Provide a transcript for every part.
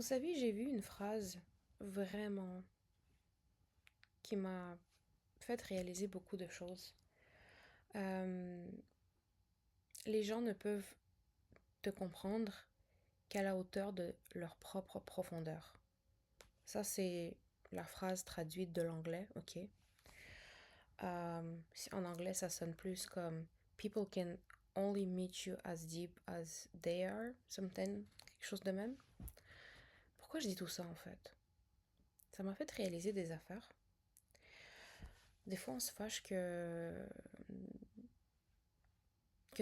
Vous savez, j'ai vu une phrase vraiment qui m'a fait réaliser beaucoup de choses. Euh, les gens ne peuvent te comprendre qu'à la hauteur de leur propre profondeur. Ça, c'est la phrase traduite de l'anglais, ok? En anglais, ça sonne plus comme People can only meet you as deep as they are, something, quelque chose de même. Pourquoi je dis tout ça en fait? Ça m'a fait réaliser des affaires. Des fois, on se fâche que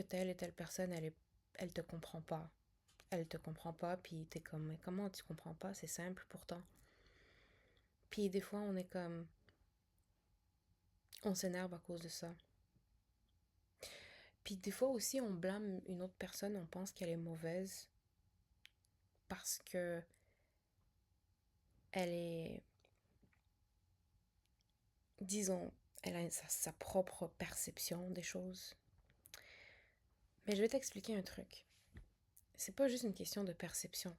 telle et telle personne, elle te comprend pas. Elle te comprend pas, puis t'es comme, mais comment tu comprends pas? C'est simple pourtant. Puis des fois, on est comme, on s'énerve à cause de ça. Puis des fois aussi, on blâme une autre personne, on pense qu'elle est mauvaise parce que elle est, disons, elle a sa propre perception des choses. Mais je vais t'expliquer un truc. C'est pas juste une question de perception.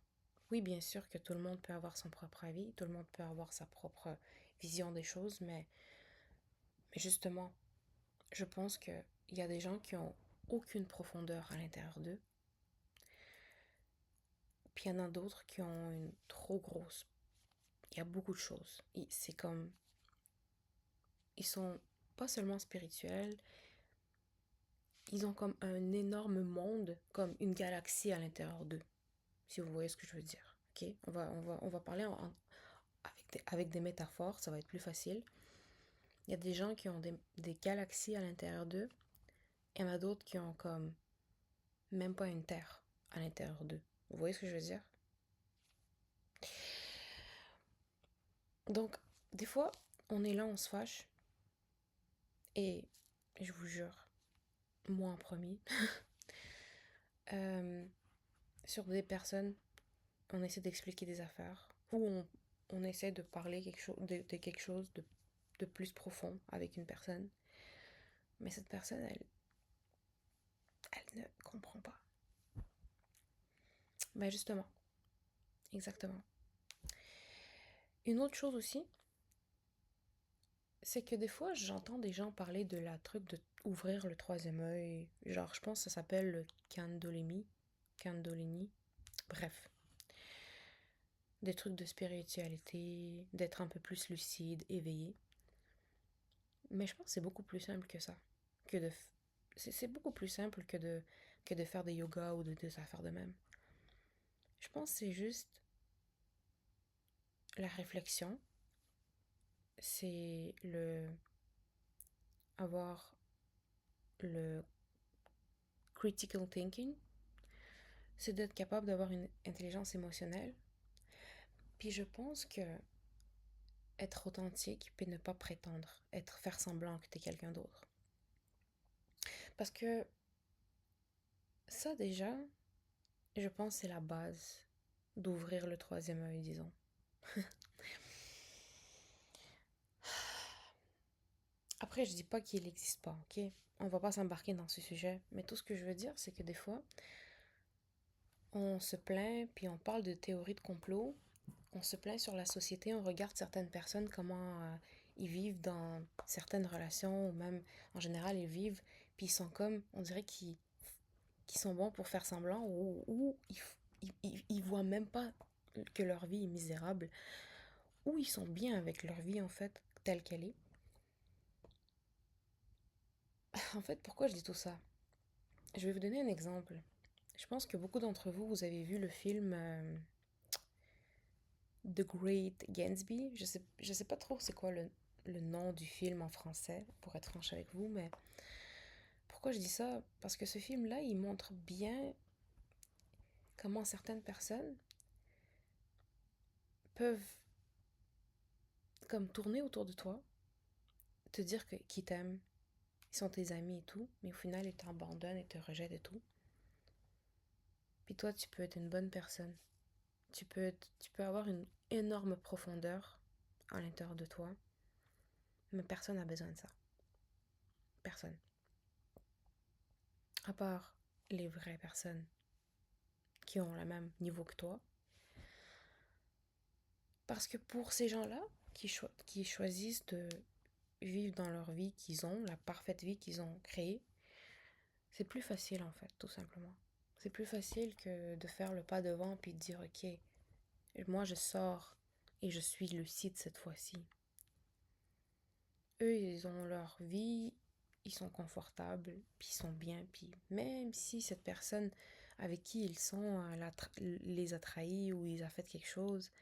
Oui, bien sûr que tout le monde peut avoir son propre avis, tout le monde peut avoir sa propre vision des choses, mais justement, je pense qu'il y a des gens qui ont aucune profondeur à l'intérieur d'eux, puis il y en a d'autres qui ont une trop grosse. Il y a beaucoup de choses. C'est comme, ils sont pas seulement spirituels, ils ont comme un énorme monde, comme une galaxie à l'intérieur d'eux, si vous voyez ce que je veux dire. Ok, on va parler avec des métaphores, ça va être plus facile. Il y a des gens qui ont des galaxies à l'intérieur d'eux, et il y en a d'autres qui ont comme même pas une terre à l'intérieur d'eux. Vous voyez ce que je veux dire? Donc, des fois, on est là, on se fâche, et je vous jure, moi en premier, euh, sur des personnes, on essaie d'expliquer des affaires, ou on essaie de parler de quelque chose de plus profond avec une personne, mais cette personne, elle ne comprend pas. Ben justement, exactement. Une autre chose aussi, c'est que des fois, j'entends des gens parler de la truc de ouvrir le troisième œil. Genre, je pense que ça s'appelle le Kundalini. Kundalini. Bref. Des trucs de spiritualité, d'être un peu plus lucide, éveillé. Mais je pense que c'est beaucoup plus simple que ça. Que de... C'est beaucoup plus simple que de faire des yogas ou de des affaires de même. Je pense que c'est juste la réflexion. C'est le... avoir le critical thinking, c'est d'être capable d'avoir une intelligence émotionnelle. Puis je pense que être authentique, puis ne pas prétendre, faire semblant que t'es quelqu'un d'autre. Parce que ça déjà, je pense que c'est la base d'ouvrir le troisième œil, disons. Après, je dis pas qu'il n'existe pas, ok? On va pas s'embarquer dans ce sujet. Mais tout ce que je veux dire, c'est que des fois, on se plaint, puis on parle de théories de complot, on se plaint sur la société, on regarde certaines personnes, comment ils vivent dans certaines relations, ou même en général ils vivent, puis ils sont comme, on dirait qu'ils sont bons pour faire semblant, ou ils voient même pas que leur vie est misérable, ou ils sont bien avec leur vie en fait, telle qu'elle est. En fait, pourquoi je dis tout ça? Je vais vous donner un exemple. Je pense que beaucoup d'entre vous, vous avez vu le film The Great Gatsby. Je sais pas trop c'est quoi le nom du film en français, pour être franche avec vous, mais pourquoi je dis ça? Parce que ce film-là, il montre bien comment certaines personnes peuvent comme tourner autour de toi, te dire qu'ils t'aiment, ils sont tes amis et tout, mais au final, ils t'abandonnent et te rejettent et tout. Puis toi, tu peux être une bonne personne. Tu peux avoir une énorme profondeur à l'intérieur de toi, mais personne n'a besoin de ça. Personne. À part les vraies personnes qui ont le même niveau que toi. Parce que pour ces gens-là qui choisissent de vivre dans leur vie qu'ils ont, la parfaite vie qu'ils ont créée, c'est plus facile en fait, tout simplement. C'est plus facile que de faire le pas devant puis de dire ok, moi je sors et je suis lucide cette fois-ci. Eux, ils ont leur vie, ils sont confortables, puis ils sont bien, puis même si cette personne avec qui ils sont les a trahis ou ils a fait quelque chose,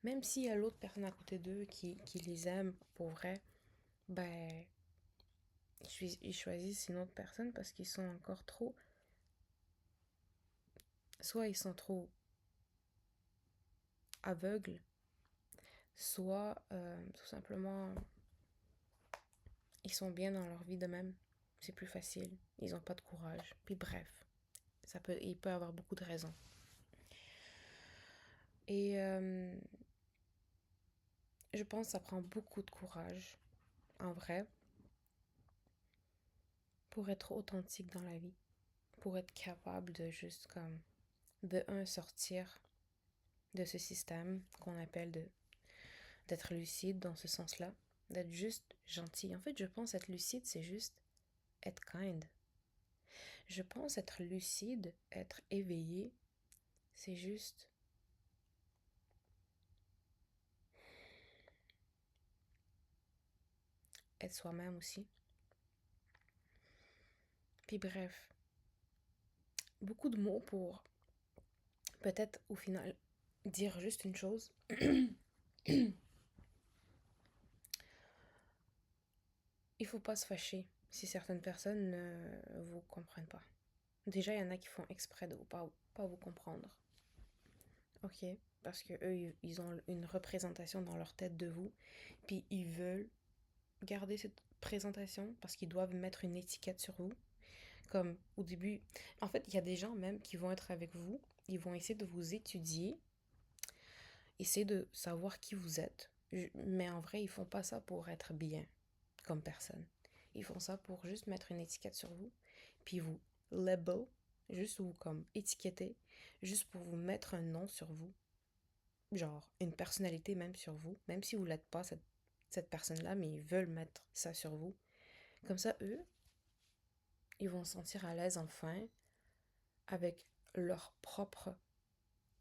même s'il y a l'autre personne à côté d'eux qui les aime pour vrai, ben, ils choisissent une autre personne parce qu'ils sont encore trop... Soit ils sont trop aveugles, soit tout simplement ils sont bien dans leur vie de même. C'est plus facile. Ils n'ont pas de courage. Puis bref, il peut y avoir beaucoup de raisons. Et je pense que ça prend beaucoup de courage, en vrai, pour être authentique dans la vie. Pour être capable de juste comme, sortir de ce système qu'on appelle d'être lucide dans ce sens-là. D'être juste gentil. En fait, je pense être lucide, c'est juste être kind. Je pense être lucide, être éveillé, c'est juste être soi-même aussi. Puis bref, beaucoup de mots pour peut-être au final dire juste une chose. Il faut pas se fâcher si certaines personnes ne vous comprennent pas. Déjà, il y en a qui font exprès de pas vous comprendre. Ok? Parce que eux, ils ont une représentation dans leur tête de vous. Puis ils veulent garder cette présentation parce qu'ils doivent mettre une étiquette sur vous. Comme au début, en fait, il y a des gens même qui vont être avec vous. Ils vont essayer de vous étudier, essayer de savoir qui vous êtes. Mais en vrai, ils font pas ça pour être bien comme personne. Ils font ça pour juste mettre une étiquette sur vous, puis vous label, juste vous comme étiqueter, juste pour vous mettre un nom sur vous, genre une personnalité même sur vous, même si vous l'êtes pas cette personne-là, mais ils veulent mettre ça sur vous. Comme ça, eux, ils vont se sentir à l'aise enfin avec leur propre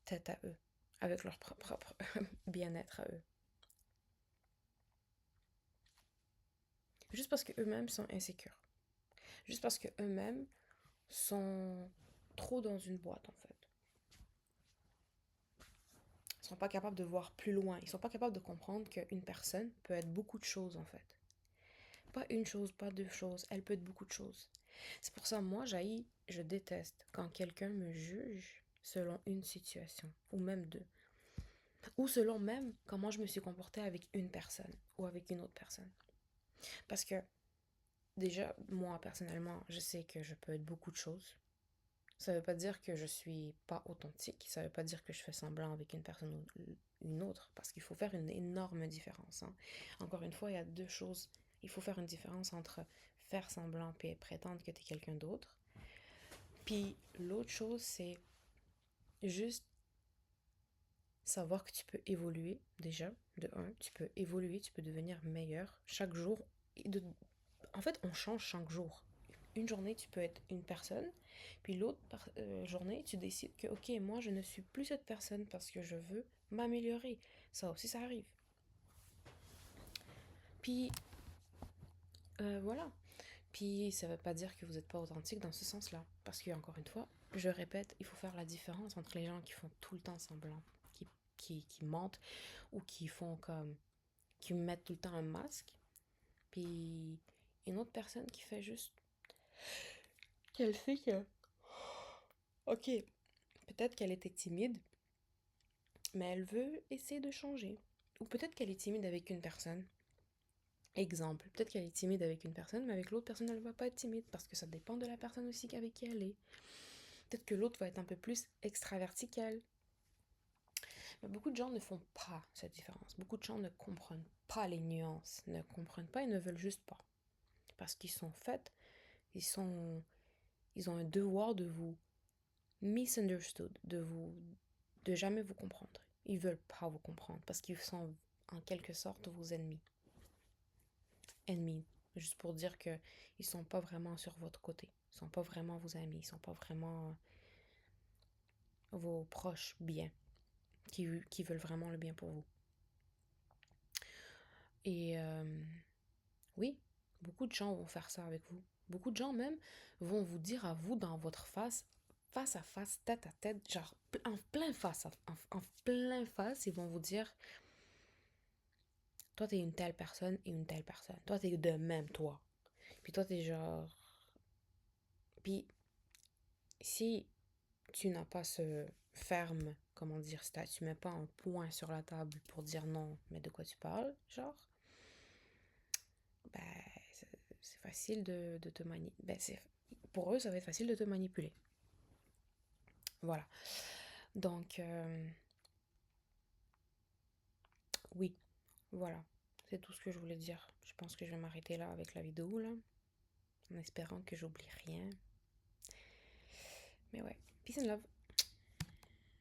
tête à eux, avec leur propre bien-être à eux. Juste parce qu'eux-mêmes sont insécures. Juste parce qu'eux-mêmes sont trop dans une boîte, en fait. Ils sont pas capables de voir plus loin. Ils sont pas capables de comprendre qu'une personne peut être beaucoup de choses, en fait. Pas une chose, pas deux choses. Elle peut être beaucoup de choses. C'est pour ça, moi, je déteste quand quelqu'un me juge selon une situation, ou même deux. Ou selon même comment je me suis comportée avec une personne ou avec une autre personne. Parce que, déjà, moi, personnellement, je sais que je peux être beaucoup de choses. Ça veut pas dire que je suis pas authentique. Ça veut pas dire que je fais semblant avec une personne ou une autre. Parce qu'il faut faire une énorme différence. Hein. Encore une fois, il y a deux choses. Il faut faire une différence entre faire semblant et prétendre que tu es quelqu'un d'autre. Puis l'autre chose, c'est juste savoir que tu peux évoluer déjà. De un, tu peux évoluer, tu peux devenir meilleur chaque jour. En fait, on change chaque jour. Une journée, tu peux être une personne, puis l'autre journée, tu décides que, ok, moi, je ne suis plus cette personne parce que je veux m'améliorer. Ça aussi, ça arrive. Puis, voilà. Puis, ça veut pas dire que vous n'êtes pas authentique dans ce sens-là. Parce que, encore une fois, je répète, il faut faire la différence entre les gens qui font tout le temps semblant, qui mentent, ou qui font comme, qui mettent tout le temps un masque, puis une autre personne qui fait juste qu'elle sait que, ok, peut-être qu'elle était timide, mais elle veut essayer de changer. Ou peut-être qu'elle est timide avec une personne. Exemple, peut-être qu'elle est timide avec une personne, mais avec l'autre personne, elle ne va pas être timide parce que ça dépend de la personne aussi avec qui elle est. Peut-être que l'autre va être un peu plus extraverti qu'elle. Mais beaucoup de gens ne font pas cette différence. Beaucoup de gens ne comprennent pas les nuances, ne comprennent pas et ne veulent juste pas. Parce qu'ils sont faits, ils ont un devoir de vous misunderstood, de jamais vous comprendre. Ils veulent pas vous comprendre parce qu'ils sont en quelque sorte vos ennemis. Ennemis, juste pour dire que ils sont pas vraiment sur votre côté. Ils sont pas vraiment vos amis. Ils sont pas vraiment vos proches bien, qui veulent vraiment le bien pour vous. Et oui, beaucoup de gens vont faire ça avec vous. Beaucoup de gens même vont vous dire à vous dans votre face à face, tête à tête, genre en plein face, en plein face, ils vont vous dire, toi t'es une telle personne et une telle personne. Toi t'es de même, toi. Puis toi t'es genre... Puis si tu n'as pas ce ferme, comment dire, tu mets pas un point sur la table pour dire non, mais de quoi tu parles, genre, ben, c'est facile de te manipuler. Ben, pour eux, ça va être facile de te manipuler. Voilà. Donc, oui, voilà. C'est tout ce que je voulais dire. Je pense que je vais m'arrêter là avec la vidéo, là, en espérant que j'oublie rien. Mais ouais, peace and love.